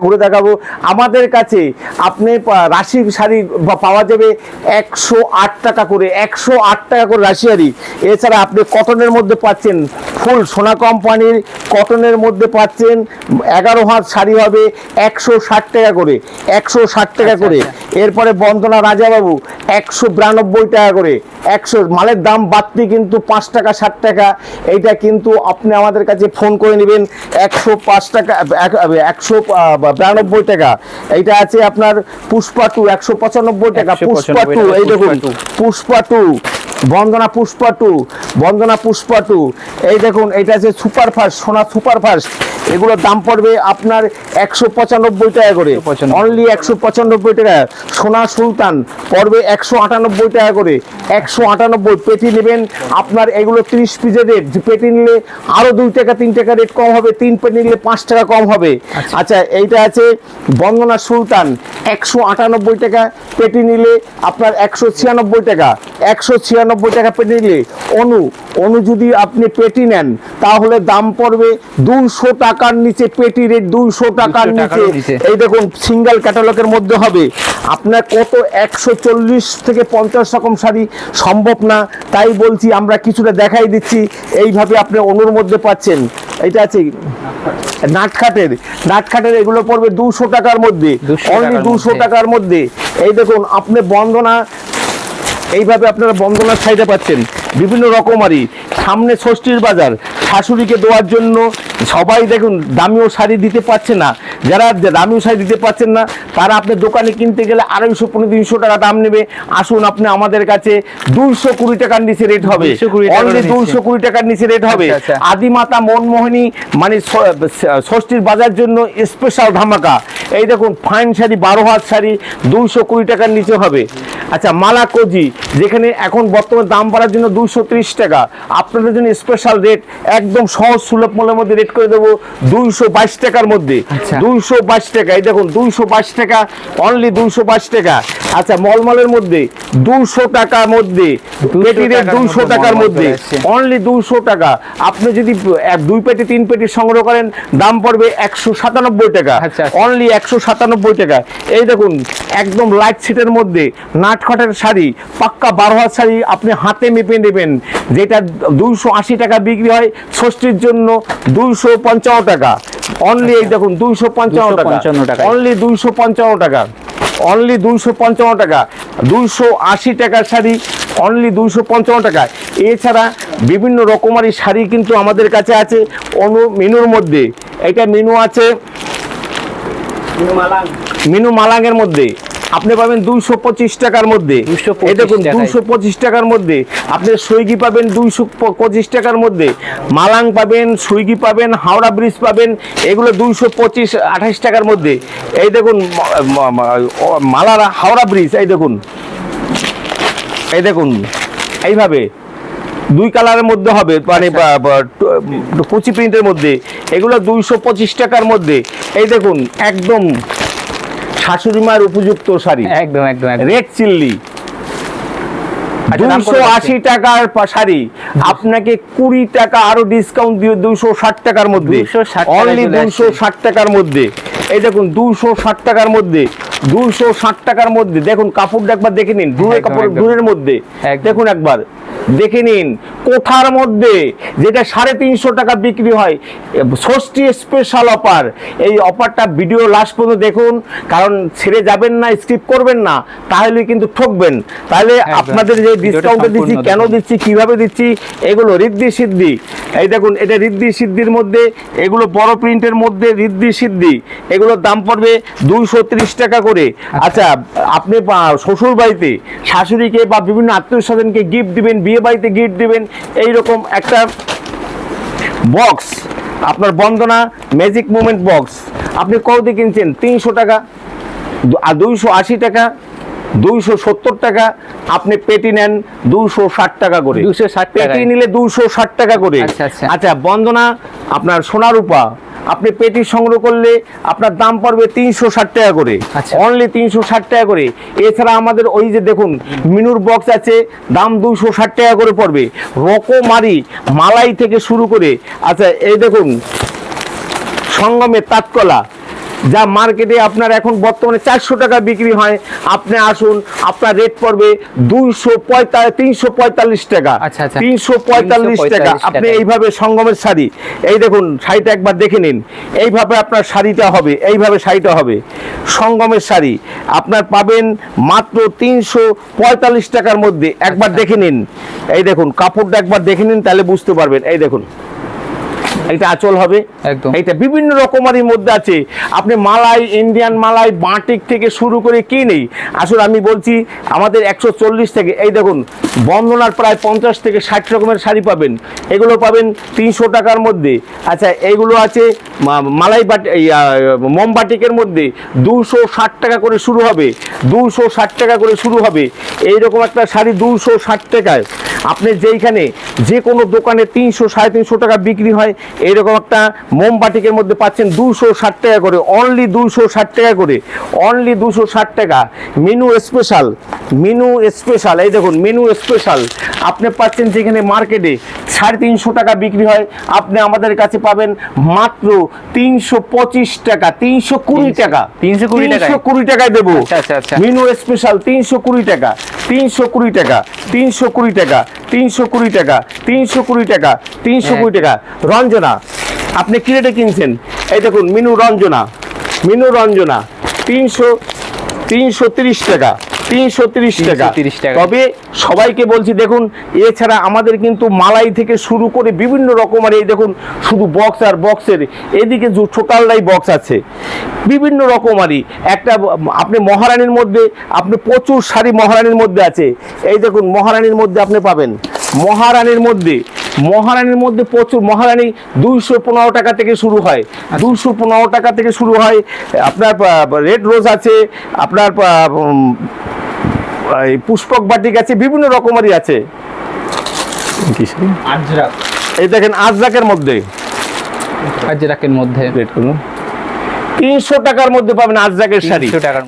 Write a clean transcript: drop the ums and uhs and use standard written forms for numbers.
ঘুরে দেখাবো। আমাদের কাছে আপনি রাশি শাড়ি পাওয়া যাবে 108 টাকা করে, 108 টাকা করে রাশি শাড়ি। এছাড়া আপনি কটনের মধ্যে পাচ্ছেন, ফুল সোনা কোম্পানির কটনের মধ্যে পাচ্ছেন 11 হাত শাড়ি হবে 160 টাকা করে, 160 টাকা করে। এরপরে বন্দনা রাজাবাবু 192 টাকা করে, 100 মালের দাম বাড়তি কিন্তু 5 টাকা 60 টাকা। এইটা কিন্তু আপনি আমাদের কাছে ফোন করে নেবেন 105 টাকা, 192 টাকা। এইটা আছে আপনার পুষ্পা 2 195 টাকা, পুষ্পা 2 এই দেখুন পুষ্পা 2, বন্দনা পুষ্পা 2, বন্দনা পুষ্পা 2। এই দেখুন এটা আছে সুপারফাস্ট, সোনা সুপারফাস্ট। এগুলোর দাম পড়বে আপনার 195 টাকা করে, অনলি 195 টাকা। সোনা সুলতান পড়বে 198 টাকা করে, 198। পেটি নেবেন আপনার এগুলো 30 পিসের রেট, পেটি নিলে আরো 2 টাকা 3 টাকা রেট কম হবে, 3 পেটি নিলে 5 টাকা কম হবে। আচ্ছা এইটা আছে বন্দনা সুলতান 198 টাকা, পেটি নিলে আপনার 196 টাকা, 196 টাকা পেটি নিলে। অনু যদি আপনি পেটি নেন তাহলে দাম পড়বে 200 টাকার নিচে, পেটি রেট 200 টাকার নিচে। এই দেখুন সিঙ্গেল ক্যাটালগের মধ্যে হবে আপনার কত 140 থেকে 50 রকম শাড়ি সম্ভব না, তাই বলছি আমরা কিছুটা দেখাই দিচ্ছি। এইভাবে আপনি অনুর মধ্যে পাচ্ছেন। এটা আছে নাটখাটের, এগুলো পড়বে 200 টাকার মধ্যে, অনলি 200 টাকার মধ্যে। এই দেখুন আপনি বন্দনা, এইভাবে আপনারা বন্দনার সাইডে পাচ্ছেন বিভিন্ন রকমারি। সামনে ষষ্ঠীর বাজার, শাশুড়িকে দেওয়ার জন্য সবাই দেখুন দামিও শাড়ি দিতে পারছে না। যারা দামিও শাড়ি দিতে পারছেন না তারা আপনার দোকানে কিনতে গেলে 250-300 টাকা দাম নেবে। আসুন আপনি আমাদের কাছে 220 টাকার নিচে রেট হবে, অনলি 220 টাকার নিচে রেট হবে। আদিমাতা মনমোহিনী মানে ষষ্ঠীর বাজার জন্য স্পেশাল ধামাকা। এই দেখুন ফাইন শাড়ি 12 হাত শাড়ি 220 টাকার নিচে হবে। আচ্ছা মালা কোজি, যেখানে এখন বর্তমানে দাম বাড়ার জন্য 230 টাকা, আপনাদের জন্য স্পেশাল রেট একদম সহজ সুলভ মূল্যের মধ্যে রেট করে দেবো 222 টাকার মধ্যে, 222 টাকা। এই দেখুন 222 টাকা, অনলি 222 টাকা। আচ্ছা মলমলের মধ্যে 200 টাকার মধ্যে, পেটি রেট 200 টাকার মধ্যে, অনলি 200 টাকা। আপনি যদি 2 পেটি 3 পেটি সংগ্রহ করেন দাম পড়বে 197 টাকা, অনলি 197 টাকা। এই দেখুন একদম লাইট সিটের মধ্যে নাটখটের শাড়ি, পাক্কা 12 হাত শাড়ি আপনি হাতে মেপে নেবেন, যেটা 280 টাকা বিক্রি হয়, ষষ্ঠীর জন্য 255 টাকা, অনলি। এই দেখুন 255 টাকা, অনলি 255 টাকা, অনলি 255 টাকা। 280 টাকার শাড়ি অনলি 255 টাকা। এছাড়া বিভিন্ন রকমারি শাড়ি কিন্তু আমাদের কাছে আছে মেনুর মধ্যে। এটা মেনু আছে মিনু মালাংয়ের মধ্যে, আপনি পাবেন 225 টাকার মধ্যে। এই দেখুন 225 টাকার মধ্যে আপনি সুইগি পাবেন 225 টাকার মধ্যে, মালাং পাবেন, সুইগি পাবেন, হাওড়া ব্রিজ পাবেন, এগুলো 225-28 টাকার মধ্যে। এই দেখুন মালারা হাওড়া ব্রিজ, এই দেখুন, এই দেখুন এইভাবে 2 কালারের মধ্যে হবে, মানে কুচি প্রিন্টের মধ্যে, এগুলো 225 টাকার মধ্যে। এই দেখুন একদম শাশুড়ি মায়ের উপযুক্ত শাড়ি, একদম একদম রেড চিল্লি 280 টাকার শাড়ি আপনাকে 20 টাকা আরো ডিসকাউন্ট দিয়ে 260 টাকার মধ্যে, অনলি 260 টাকার মধ্যে। এই দেখুন 260 টাকার মধ্যে, 260 টাকার মধ্যে। দেখুন কাপড়টা একবার দেখে নিন, দূরের কাপড়, দূরের মধ্যে দেখুন একবার দেখে নিন। কোঠার মধ্যে যেটা 350 টাকা বিক্রি হয়, ষষ্ঠী স্পেশাল অফার। এই অফারটা ভিডিও লাস্ট পর্যন্ত দেখুন, কারণ ছেড়ে যাবেন না, স্কিপ করবেন না, তাহলে কিন্তু ঠকবেন। তাহলে আপনাদের যে ডিসকাউন্টটা দিচ্ছি, কেন দিচ্ছি, কিভাবে দিচ্ছি, এগুলো ঋদ্ধি সিদ্ধি। এই দেখুন এটা ঋদ্ধি সিদ্ধির মধ্যে, এগুলো বড় প্রিন্টের মধ্যে ঋদ্ধি সিদ্ধি, এগুলোর দাম পড়বে 230 টাকা করে। আচ্ছা আপনি শ্বশুর বাড়িতে শাশুড়িকে বা বিভিন্ন আত্মীয় স্বজনকে গিফট দিবেন, বিয়ে বাড়িতে গিফট দিবেন, এইরকম একটা বক্স আপনার বন্দনা ম্যাজিক মুভমেন্ট বক্স আপনি কত দিয়ে কিনছেন? 300 টাকা, আর 280 টাকা, 270 টাকা। আপনি পেটি নেন 260 টাকা করে, 260 পেটি নিলে 260 টাকা করে। আচ্ছা বন্দনা আপনার সোনা রূপা আপনি পেটি সংগ্রহ করলে আপনার দাম পড়বে 360 টাকা করে, অনলি 360 টাকা করে। এছাড়া আমাদের ওই যে দেখুন মিনুর বক্স আছে, দাম 260 টাকা করে পড়বে, রকমারি মালাই থেকে শুরু করে। আচ্ছা এই দেখুন সঙ্গমের তাঁতকলা যা মার্কেটে আপনার এখন বর্তমানে 400 টাকা বিক্রি হয়, আপনি আসুন, আপনার রেট পড়বে 345 টাকা। আচ্ছা, আচ্ছা। 345 টাকা। আপনি এইভাবে সঙ্গমের শাড়ি, এই দেখুন শাড়িটা একবার দেখে নিন, এইভাবে আপনার শাড়িটা হবে, এইভাবে শাড়িটা হবে সঙ্গমের শাড়ি আপনার পাবেন মাত্র 345 টাকার মধ্যে। একবার দেখে নিন, এই দেখুন কাপড়টা একবার দেখে নিন, তাহলে বুঝতে পারবেন। এই দেখুন এটা আঁচল হবে, একদম এটা বিভিন্ন রকমারির মধ্যে আছে। আপনি মালাই, ইন্ডিয়ান মালাই, বাটিক থেকে শুরু করে কি নেই, আসলে আমি বলছি আমাদের 140 থেকে, এই দেখুন বন্দনার প্রায় 50 থেকে 60 রকমের শাড়ি পাবেন, এগুলো পাবেন 300 টাকার মধ্যে। আচ্ছা এইগুলো আছে মালাই মোমবাটিকের মধ্যে 260 টাকা করে শুরু হবে, 260 টাকা করে শুরু হবে। এইরকম একটা শাড়ি 260 টাকায় আপনি যেইখানে যে কোনো দোকানে 300 350 টাকা বিক্রি হয়, এইরকম একটা মোমবাটিকের মধ্যে পাচ্ছেন 260 টাকা করে, অনলি 260 টাকা করে, অনলি 260 টাকা। মেনু স্পেশাল, মেনু স্পেশাল, এই দেখুন মেনু স্পেশাল আপনি পাচ্ছেন যেখানে মার্কেটে 350 টাকা বিক্রি হয়, আপনি আমাদের কাছে পাবেন মাত্র 325 টাকা, 320 টাকা, 320 টাকায় দেবো। মেনু স্পেশাল 320 টাকা, 320 টাকা, 320 টাকা, 320 টাকা, 320 টাকা, 320 টাকা। রঞ্জনা আপনি কি রেটে কিনছেন? এই দেখুন মিনু রঞ্জনা, মিনু রঞ্জনা 330 টাকা, 330 টাকা। তবে সবাইকে বলছি দেখুন, এছাড়া আমাদের কিন্তু মালাই থেকে শুরু করে বিভিন্ন রকমের, এই দেখুন শুধু বক্স আর বক্সের, এদিকে ছোটালটাই বক্স আছে বিভিন্ন রকমারই। একটা আপনি মহারানীর মধ্যে, আপনি প্রচুর শাড়ি মহারানীর মধ্যে আছে, এই দেখুন মহারানীর মধ্যে আপনি পাবেন, মহারানীর মধ্যে, মহারানীর মধ্যে প্রচুর, মহারানী 215 টাকা থেকে শুরু হয়, 215 টাকা থেকে শুরু হয়। আপনার রেড রোজ আছে, আপনার পুষ্পক বাটিক আছে, বিভিন্ন রকমেরই আছে। এই দেখেন আজরাকের মধ্যে, আজরাকের মধ্যে রেট করুন 300 টাকার মধ্যে পাবেন আজরাকের শাড়ি।